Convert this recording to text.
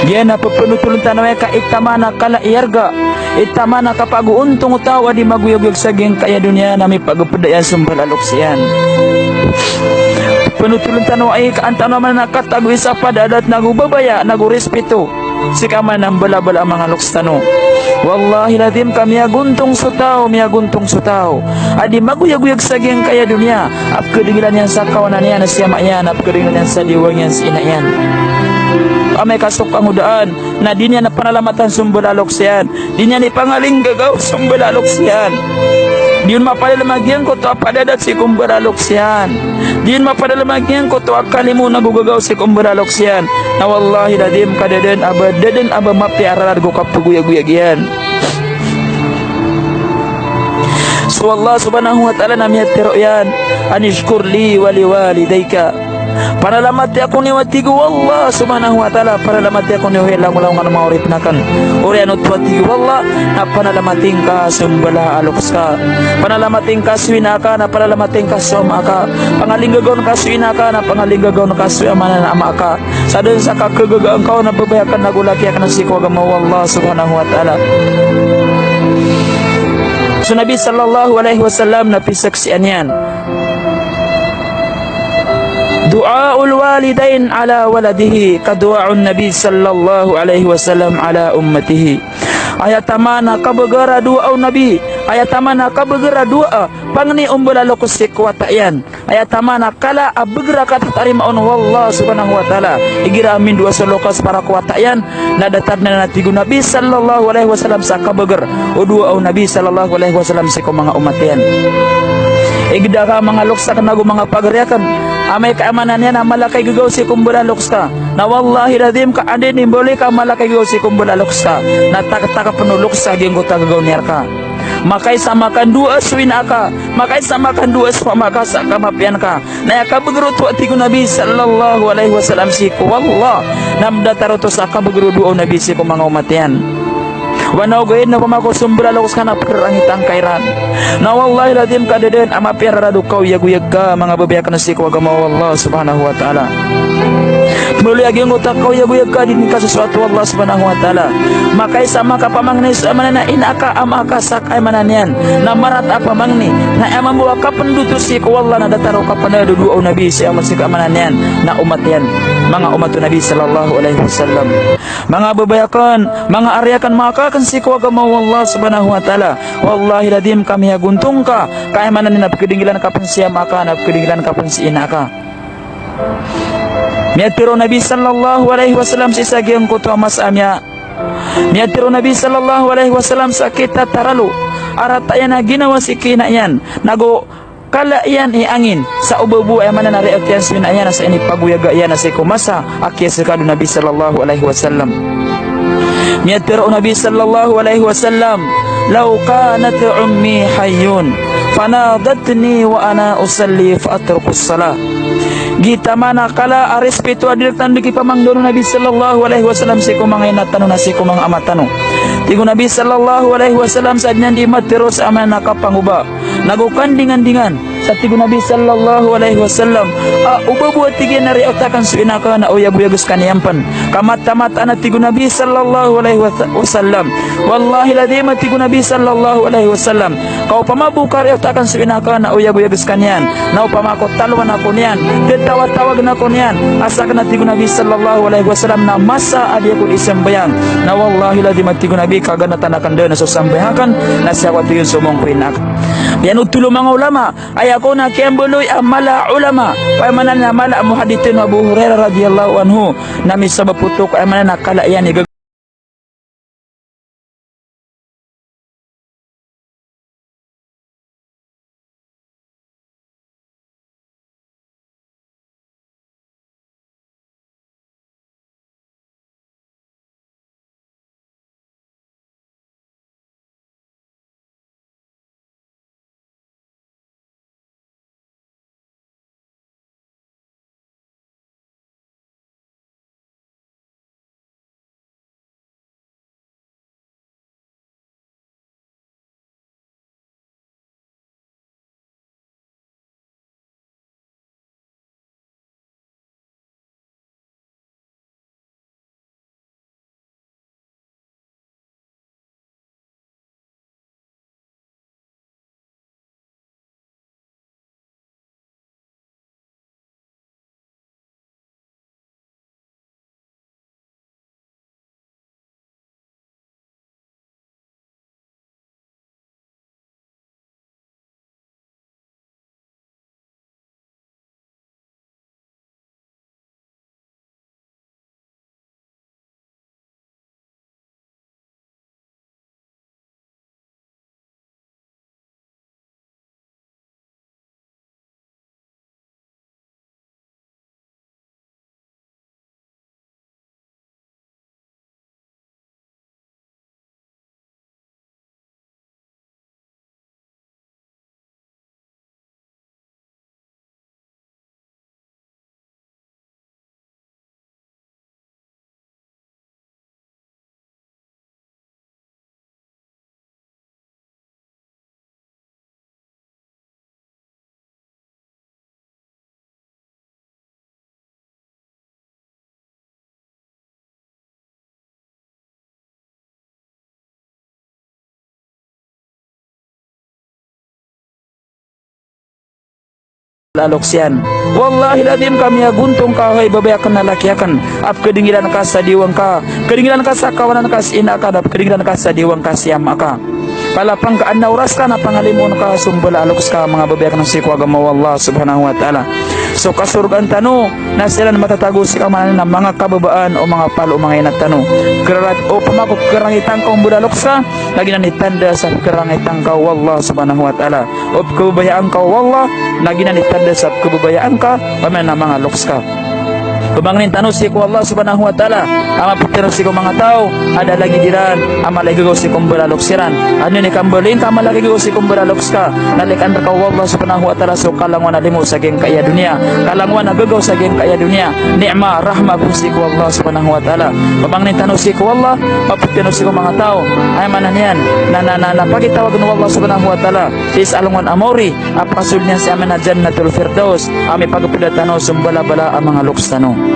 Yan na papanutulong tanaway ka itamana kala iyarga. Itamana kapag untong utawa di maguyog sa geng kaya dunya na may pagpadayan sumbal alok siyan. Panutulong tanaway ka ang tanaman na katago isa padadat nagubabaya nagurespeto. Si kaman ang balabala ang mga lokstano. Wallahi lazim ka miyaguntong sutaw. Adi maguyag-uyag sa geng kaya dunya. Apkadingilan yan sa kawanan yan na siyama yan. Apkadingilan yan sa diwang yan sa ina yan. Amay kasok ang udaan na di niya na panalamatan sumbulalok siyan. Di niya ni pangaling gagaw sumbulalok siyan. Di yun mapadalamagyan ko to apadadat si kumburalok siyan. Di yun mapadalamagyan ko to akalimu nagugagaw si kumburalok siyan. Na wallahi ladim kadeden aba mapiararar ko kapuguyag-uyag yan. So Allah subhanahu wa ta'ala na miyatiro yan. Anishkur li wali walidayka. Panalamati ako ni watigo Allah subhanahu wa ta'ala. Panalamati ako ni huwela mula nga maurip na kan Urianot watigo Allah na panalamating ka sumbala aloks ka. Panalamating ka suwina ka na panalamating ka suma ka. Pangalinggagaw ka suwina ka na pangalinggagaw ka suwamana na ama ka. Sa dun sa kakagagaang ka na babayakan nagulaki ka na sikogamaw Allah subhanahu wa ta'ala. So Nabi sallallahu alaihi wasallam napisaksian yan. Du'aul walidain ala waladihi kadu'aun Nabi sallallahu alaihi wasallam ala ummatihi. Ayatamana kabagara du'a Nabi. Ayatamana kabagara du'a pangni umbulalo ko sikwata yan. Ayatamana kala abagra katatarimaon wallah subhanahu wa ta'ala. Igira amin dua solokas para kuwata yan. Nadatar na natigo Nabi sallallahu alaihi wasallam sa kabagar. O du'a Nabi sallallahu alaihi wasallam sa mga umat yan. Igda ka mga loksa ka nago mga pagaryakan. Amay kaamanan yan na malakay gagaw si kumbula loks ka. Na wallahi lazim ka adin imboli ka malakay gagaw si kumbula loks ka. Na taka penulok sa genggo tagagaw niyar ka. Makay samakan dua suwina ka. Makay samakan dua suwama ka sa kamapian ka. Na yakabagro tu atigo Nabi sallallahu alaihi wasallam si ku wallah. Namdataro to sa kabagro duo Nabi si ku mga umat yan. Wanaw gayin na pamako sumbra lawas ka na perangitang kairan. Na wallahi lazim ka deden ama pirarado kau yaguyag ka mga babayak na sikwa ka Allah subhanahu wa ta'ala. Muli aging utak kau yaguyag ka din ka sesuatu Allah subhanahu wa ta'ala. Makay sama ka pamangni sa mana na inaka ama ka sakay mananyan. Na marat apa mangni na ama buwa ka pendutu sikwa Allah na dataro ka panado duo Nabi si ama sika mananyan na umat yan. Mga umat Nabi sallallahu alaihi wasallam. Mga babayakan, mga aryakan maka sikwa ka Allah subhanahu wa ta'ala. Wallahi ladim kami aguntung ka kaya manan na pagkidingilan ka pang siya maka na pagkidingilan ka pang si ina ka. Miyatiro Nabi sallallahu alaihi wasallam si sagyang kuto mas amya. Miyatiro Nabi sallallahu alaihi wasallam sa kita taralu aratayan na ginawa si kina yan nago kala yan iangin sa ububu ay manan na reaktyan sina yan sa ini paguyaga yan na si kumasa akya sekadu Nabi sallallahu alaihi wasallam. Miyatiro Nabi sallallahu alaihi wasallam law kanat ummi hayyun fanadatni wa ana usalli fa atrukus salah. Gita mana kala arespeto adil tandiki pamangdono Nabi sallallahu alaihi wasallam si kumangay natano na si kumang amatano. Tigo Nabi sallallahu alaihi wasallam sa nyan di matiro sa aman nakapanguba. Nagukandingan-dingan sa tigo Nabi sallallahu alaihi wasallam ubabuat tigyan na reotakan su inaka na uyag-uyagus kaniyampan kamata-mata na tigo Nabi sallallahu alaihi wasallam. Wallahi ladima tigo Nabi sallallahu alaihi wasallam kau pamabuka reotakan su inaka na uyag-uyagus kaniyan na upamako talwan ako niyan detawat-tawag na ko niyan asa na tigo Nabi sallallahu alaihi wasallam na masa adi ako isambayang na wallahi ladima tigo Nabi kaganatan akan doon na susambayakan na siya watu yun sumong kuinak. Yan utulo mga ulama ay ako na kiambuloy amala ulama ay manan na mala muhadithin Abu Hurairah radhiyallahu anhu na misabaputok ay manan nakala yan laloksian. Wallahi ladim kami aguntung ka hay babayakan na lakiakan ap kedingilan ka sa diwang ka, kedingilan ka sa kawanan ka ina ka, ap kedingilan ka sa diwang ka siyam ka. Palapang ka anauras ka na pangalimon ka sumbala aloks ka mga babayakan ng sikwa agama Allah subhanahu wa ta'ala. So kasurgan tano na sila na matatago si kamanan ng mga kababaan o mga palo o mga inatano. Kerat o pamakot kerangitang ka umbudaloks ka, lagi na nitanda sa kerangitang ka Allah subhanahu wa ta'ala. O kababayaan ka Allah, lagi na nitanda sa kababayaan ka, pamana na mga loks ka. Pemangnin tanu si ku Allah subhanahu wa ta'ala ama putira si ku mga tao ada lagi diran ama lagi go si kumberalok siran ano ni kambalin kama lagi go si kumberalok ka nalikan ka Allah subhanahu wa ta'ala so kalangwan na limo sa geng kaya dunia kalangwan na gagaw sa geng kaya dunia ni'ma rahma kun si ku Allah subhanahu wa ta'ala pemangnin tanu si ku Allah maputira si ku mga tao ay manan yan na pagitawag ng Allah subhanahu wa ta'ala is alungan amori apakasul niya si amana jannatul firdaus ami pagpila tanu sumbala bala ang mga luks tanu.